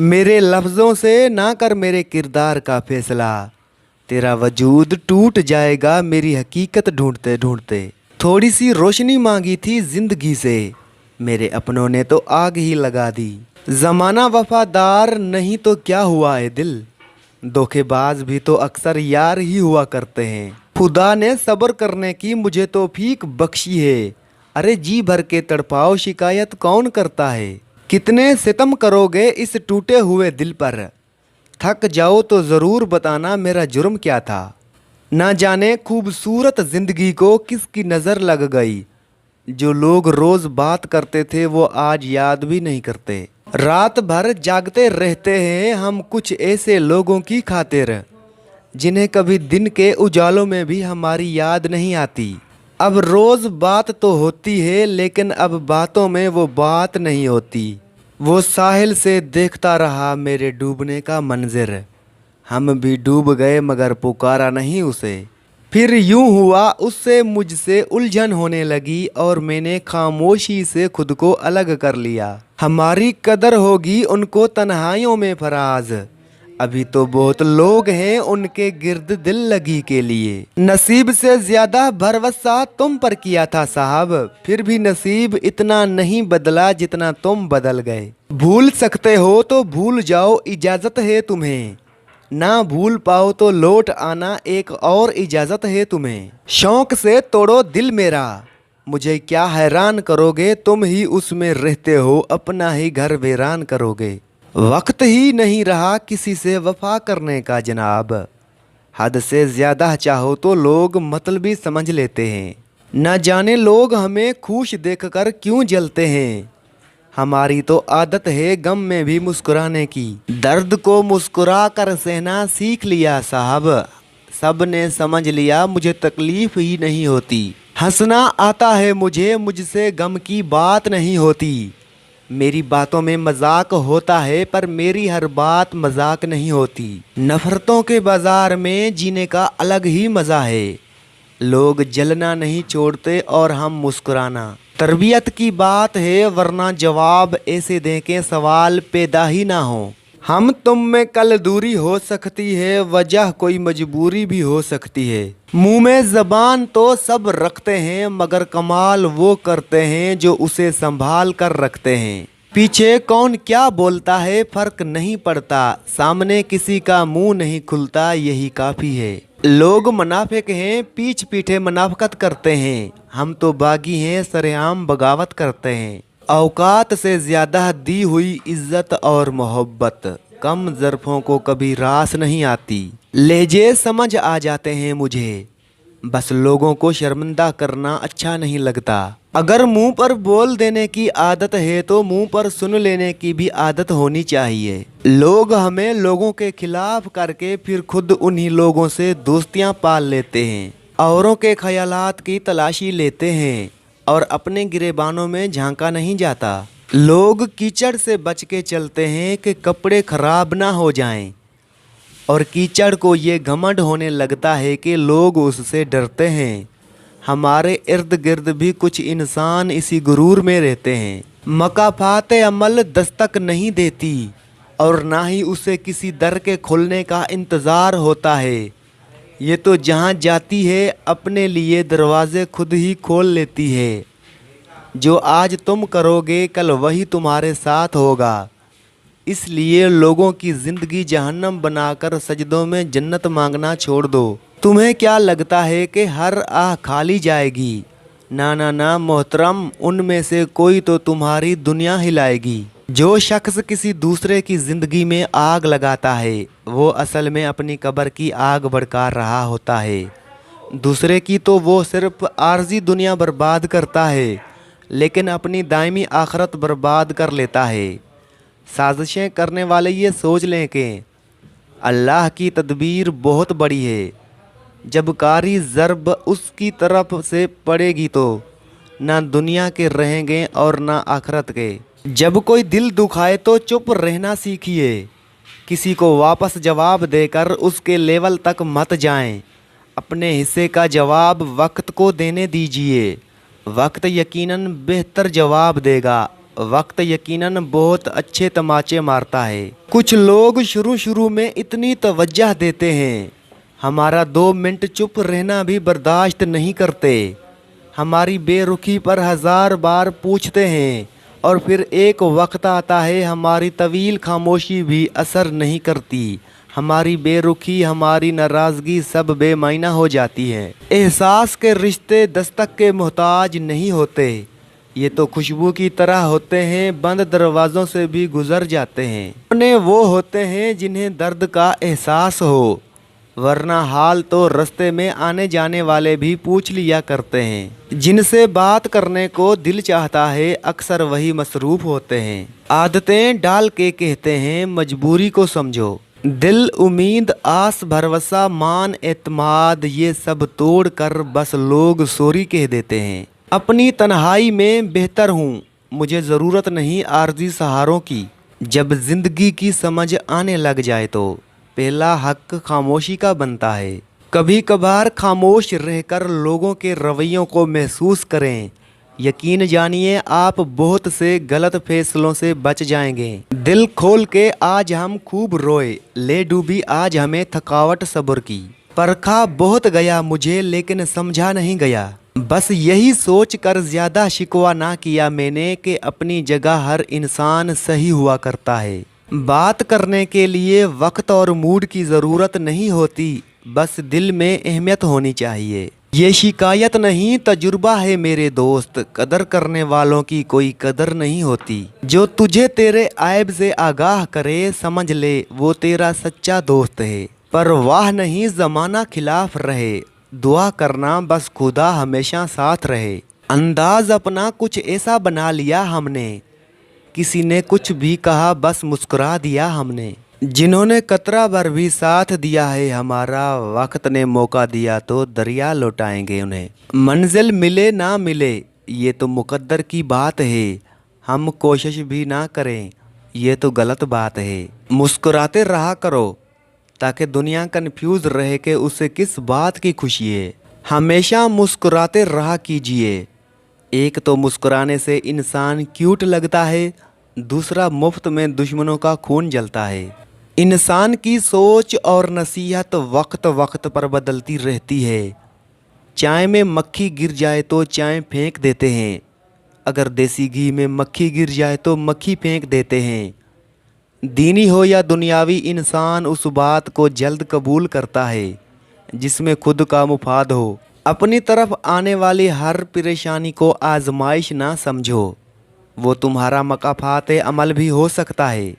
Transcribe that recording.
मेरे लफ्ज़ों से ना कर मेरे किरदार का फैसला, तेरा वजूद टूट जाएगा मेरी हकीकत ढूंढते ढूंढते। थोड़ी सी रोशनी मांगी थी जिंदगी से, मेरे अपनों ने तो आग ही लगा दी। ज़माना वफादार नहीं तो क्या हुआ है दिल, धोखेबाज भी तो अक्सर यार ही हुआ करते हैं। खुदा ने सब्र करने की मुझे तौफीक बख्शी है, अरे जी भर के तड़पाओ शिकायत कौन करता है। कितने सितम करोगे इस टूटे हुए दिल पर, थक जाओ तो ज़रूर बताना मेरा जुर्म क्या था। ना जाने खूबसूरत ज़िंदगी को किसकी नज़र लग गई, जो लोग रोज़ बात करते थे वो आज याद भी नहीं करते। रात भर जागते रहते हैं हम कुछ ऐसे लोगों की खातिर, जिन्हें कभी दिन के उजालों में भी हमारी याद नहीं आती। अब रोज़ बात तो होती है लेकिन अब बातों में वो बात नहीं होती। वो साहिल से देखता रहा मेरे डूबने का मंजर, हम भी डूब गए मगर पुकारा नहीं उसे। फिर यूं हुआ उससे मुझसे उलझन होने लगी और मैंने खामोशी से खुद को अलग कर लिया। हमारी कदर होगी उनको तन्हाइयों में फराज, अभी तो बहुत लोग हैं उनके गिर्द दिल लगी के लिए। नसीब से ज्यादा भरोसा तुम पर किया था साहब, फिर भी नसीब इतना नहीं बदला जितना तुम बदल गए। भूल सकते हो तो भूल जाओ इजाजत है तुम्हें, ना भूल पाओ तो लौट आना एक और इजाजत है तुम्हें। शौक से तोड़ो दिल मेरा, मुझे क्या हैरान करोगे, तुम ही उसमें रहते हो अपना ही घर वीरान करोगे। वक्त ही नहीं रहा किसी से वफा करने का जनाब, हद से ज़्यादा चाहो तो लोग मतलबी समझ लेते हैं। न जाने लोग हमें खुश देखकर क्यों जलते हैं, हमारी तो आदत है गम में भी मुस्कुराने की। दर्द को मुस्कुरा कर सहना सीख लिया साहब, सब ने समझ लिया मुझे तकलीफ ही नहीं होती। हंसना आता है मुझे, मुझसे गम की बात नहीं होती। मेरी बातों में मजाक होता है पर मेरी हर बात मजाक नहीं होती। नफरतों के बाजार में जीने का अलग ही मज़ा है, लोग जलना नहीं छोड़ते और हम मुस्कुराना। तरबियत की बात है वरना जवाब ऐसे दें के सवाल पैदा ही ना हो। हम तुम में कल दूरी हो सकती है, वजह कोई मजबूरी भी हो सकती है। मुंह में ज़बान तो सब रखते हैं मगर कमाल वो करते हैं जो उसे संभाल कर रखते हैं। पीछे कौन क्या बोलता है फर्क नहीं पड़ता, सामने किसी का मुंह नहीं खुलता यही काफ़ी है। लोग मुनाफिक हैं पीछ पीछे मुनाफकत करते हैं, हम तो बागी हैं सरेआम बगावत करते हैं। औकात से ज़्यादा दी हुई इज्जत और मोहब्बत कम ज़रफ़ों को कभी रास नहीं आती। लहजे समझ आ जाते हैं मुझे, बस लोगों को शर्मिंदा करना अच्छा नहीं लगता। अगर मुंह पर बोल देने की आदत है तो मुंह पर सुन लेने की भी आदत होनी चाहिए। लोग हमें लोगों के खिलाफ करके फिर खुद उन्हीं लोगों से दोस्तियां पाल लेते हैं, औरों के ख्यालात की तलाशी लेते हैं और अपने गिरेबानों में झांका नहीं जाता। लोग कीचड़ से बच के चलते हैं कि कपड़े खराब ना हो जाएं, और कीचड़ को ये घमंड होने लगता है कि लोग उससे डरते हैं। हमारे इर्द गिर्द भी कुछ इंसान इसी गुरूर में रहते हैं। मकाफात अमल दस्तक नहीं देती और ना ही उसे किसी दर के खुलने का इंतज़ार होता है। ये तो जहाँ जाती है अपने लिए दरवाजे खुद ही खोल लेती है। जो आज तुम करोगे कल वही तुम्हारे साथ होगा, इसलिए लोगों की ज़िंदगी जहन्नम बनाकर सजदों में जन्नत मांगना छोड़ दो। तुम्हें क्या लगता है कि हर आह खाली जाएगी? ना ना ना मोहतरम, उनमें से कोई तो तुम्हारी दुनिया हिलाएगी। जो शख्स किसी दूसरे की ज़िंदगी में आग लगाता है वो असल में अपनी कब्र की आग भड़का रहा होता है। दूसरे की तो वो सिर्फ आर्जी दुनिया बर्बाद करता है लेकिन अपनी दायमी आखरत बर्बाद कर लेता है। साजिशें करने वाले ये सोच लें कि अल्लाह की तदबीर बहुत बड़ी है, जब कारी ज़रब उसकी तरफ से पड़ेगी तो ना दुनिया के रहेंगे और ना आखरत के। जब कोई दिल दुखाए तो चुप रहना सीखिए, किसी को वापस जवाब देकर उसके लेवल तक मत जाएं। अपने हिस्से का जवाब वक्त को देने दीजिए, वक्त यकीनन बेहतर जवाब देगा। वक्त यकीनन बहुत अच्छे तमाचे मारता है। कुछ लोग शुरू में इतनी तवज्जो देते हैं, हमारा 2 मिनट चुप रहना भी बर्दाश्त नहीं करते। हमारी बेरुखी पर 1000 बार पूछते हैं और फिर एक वक्त आता है हमारी तवील खामोशी भी असर नहीं करती। हमारी बेरुखी, हमारी नाराज़गी सब बेमायना हो जाती है। एहसास के रिश्ते दस्तक के मोहताज नहीं होते, ये तो खुशबू की तरह होते हैं, बंद दरवाज़ों से भी गुजर जाते हैं। अपने वो होते हैं जिन्हें दर्द का एहसास हो, वरना हाल तो रास्ते में आने जाने वाले भी पूछ लिया करते हैं। जिनसे बात करने को दिल चाहता है अक्सर वही मसरूफ़ होते हैं। आदतें डाल के कहते हैं मजबूरी को समझो। दिल, उम्मीद, आस, भरोसा, मान, एतमाद, ये सब तोड़ कर बस लोग सॉरी कह देते हैं। अपनी तन्हाई में बेहतर हूँ, मुझे ज़रूरत नहीं आर्जी सहारों की। जब ज़िंदगी की समझ आने लग जाए तो पहला हक खामोशी का बनता है। कभी कभार खामोश रहकर लोगों के रवैयों को महसूस करें, यकीन जानिए आप बहुत से गलत फैसलों से बच जाएंगे। दिल खोल के आज हम खूब रोए, ले डूबी आज हमें थकावट सब्र की। परखा बहुत गया मुझे लेकिन समझा नहीं गया, बस यही सोच कर ज़्यादा शिकवा ना किया मैंने कि अपनी जगह हर इंसान सही हुआ करता है। बात करने के लिए वक्त और मूड की ज़रूरत नहीं होती, बस दिल में अहमियत होनी चाहिए। ये शिकायत नहीं तजुर्बा है मेरे दोस्त, कदर करने वालों की कोई कदर नहीं होती। जो तुझे तेरे ऐब से आगाह करे समझ ले वो तेरा सच्चा दोस्त है। पर वाह नहीं ज़माना खिलाफ रहे, दुआ करना बस खुदा हमेशा साथ रहे। अंदाज अपना कुछ ऐसा बना लिया हमने, किसी ने कुछ भी कहा बस मुस्कुरा दिया हमने। जिन्होंने कतरा भर भी साथ दिया है हमारा, वक्त ने मौका दिया तो दरिया लौटाएंगे उन्हें। मंजिल मिले ना मिले ये तो मुकद्दर की बात है, हम कोशिश भी ना करें ये तो गलत बात है। मुस्कुराते रहा करो ताकि दुनिया कन्फ्यूज़ रहे कि उसे किस बात की खुशी है। हमेशा मुस्कुराते रहा कीजिए, एक तो मुस्कुराने से इंसान क्यूट लगता है, दूसरा मुफ्त में दुश्मनों का खून जलता है। इंसान की सोच और नसीहत वक्त वक्त पर बदलती रहती है। चाय में मक्खी गिर जाए तो चाय फेंक देते हैं, अगर देसी घी में मक्खी गिर जाए तो मक्खी फेंक देते हैं। दीनी हो या दुनियावी इंसान उस बात को जल्द कबूल करता है जिसमें खुद का मुफाद हो। अपनी तरफ आने वाली हर परेशानी को आजमाइश ना समझो, वो तुम्हारा मकाफात अमल भी हो सकता है।